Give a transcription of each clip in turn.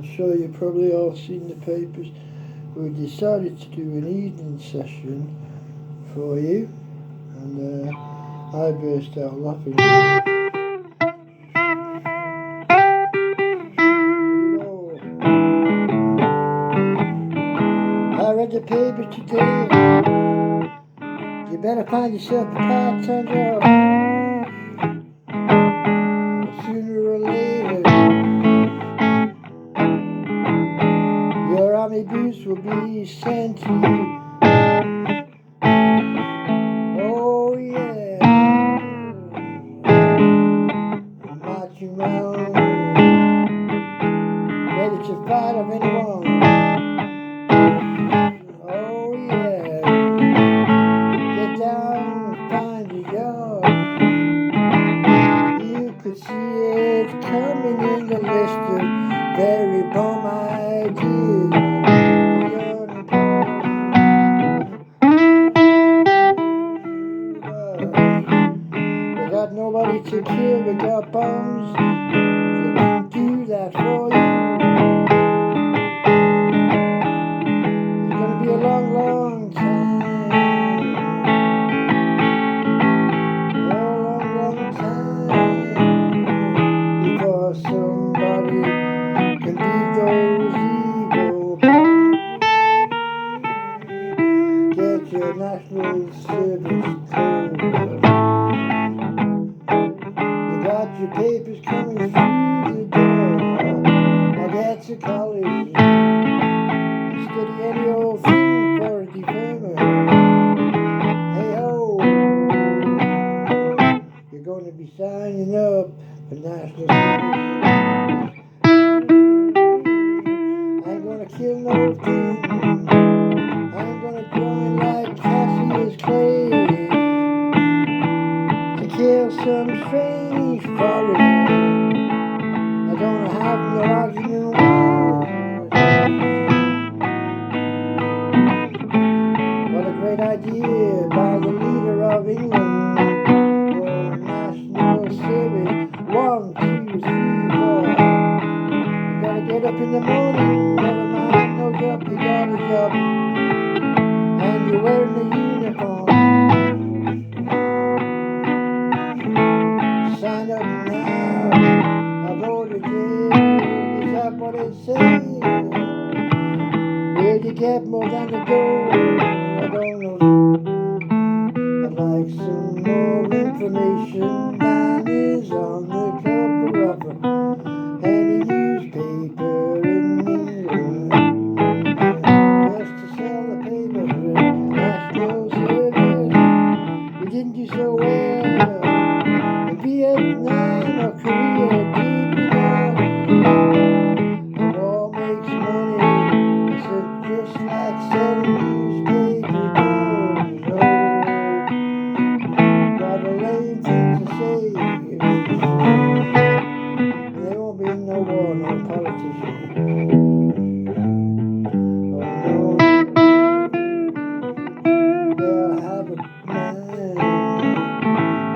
sure you've probably all seen the papers. We decided to do an evening session for you, and I burst out laughing. I read the paper today. You better find yourself a part-time job. Sooner or later, your army boots will be sent to you. Oh yeah, marching round, ready to fight of anyone. Oh yeah, get down and find a job. You could see it coming in the list of very bomb ideas. We got nobody to kill, we got bombs that can do that for you. It's gonna be a long, long time. A long, long time before somebody can beat those evil bombs. Get your national service code. Got your papers coming through the door. Now get to college, study any old thing for a diploma. Hey ho, you're going to be signing up for national service. I ain't gonna kill no thing. I ain't gonna join like Cassius clay to kill some strange foreigner. I don't have no argument with. What a great idea by the leader of England for national service. 1, 2, 3, 4. You gotta get up in the morning, never mind no job, you got a job, and you're wearing a uniform. Sign up now, I'll go to jail. Is that what it says? Where'd you get more than the door? I don't know. I'd like some more information than is on the cover of any newspaper in England. Just to sell the paper for national service. We didn't do so well in Vietnam or Korea, did we not? The war makes money, it's just like selling newspaper doors. Got a lame thing to say. There won't be no war, no politician. Oh no, they'll have a man.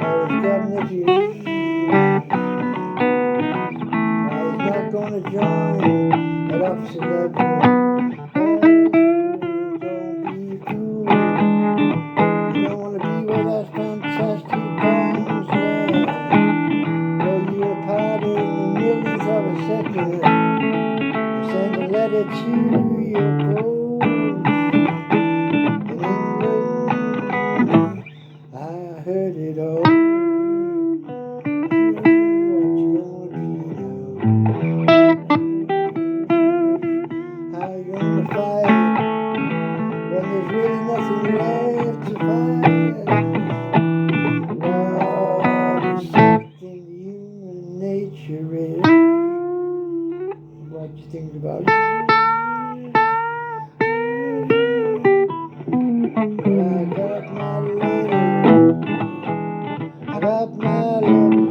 Oh, he's got an issue. He's not gonna join at officer level. Don't be a fool. You don't wanna be where that fantastic bombs land. Though you were part in the millionth of a second. Send a letter to your folks in England. I heard it all. What you gonna be now? How you gonna fight when there's really nothing left to fight? What is something human nature is? What you think about it? Well, I got my letter. I got my letter.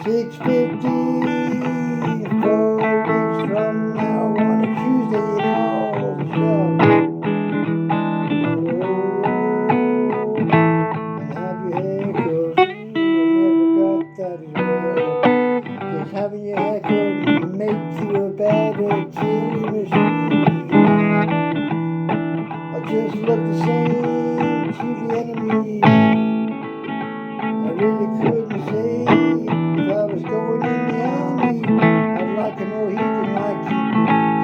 6:50, 4 weeks from now on a Tuesday in all the show. And have your hair cut. I never got that as well. Does having your hair cut make you a better killing machine? I just look the same to the enemy. I really couldn't say if I was going in the army. I'd like a Mohican like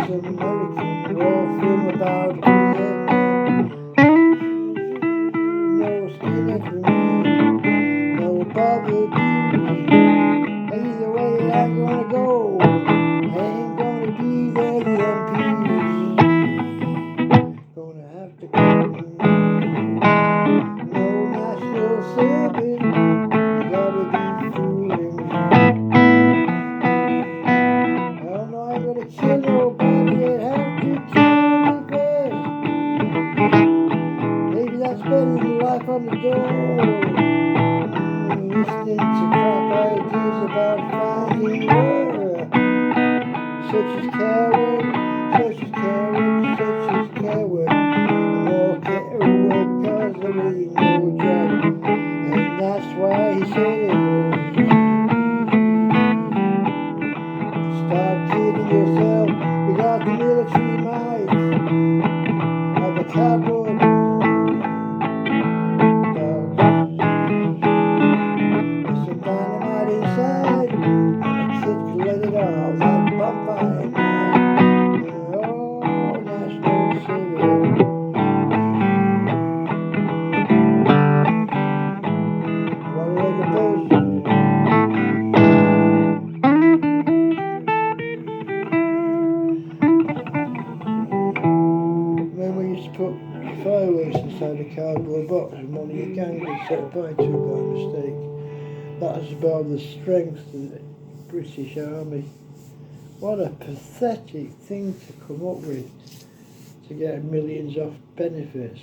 some American war film about Vietnam. No skinner for me, no bother beauty. Either way I'm gonna go, I ain't gonna be there, the MPs gonna have to come. No national service, you gotta be fooling me. Oh no, I ain't gonna kill nobody, I'd have to kill me first. Maybe that's better than life on the dole. Listening to crap ideas about finding work, such as care work, such as care work, such as care work. More care work cause there ain't no job, and that's why he said it. Stop kidding yourself, we got the military might of a cardboard dynamite inside, and the kid can let it all like bonfire night. Oh, national cigarette. One leg of bullshit. Remember we used to put fireworks inside a cardboard box and one of your gang would set fire to it by mistake. That is about the strength of the British Army. What a pathetic thing to come up with to get millions off benefits.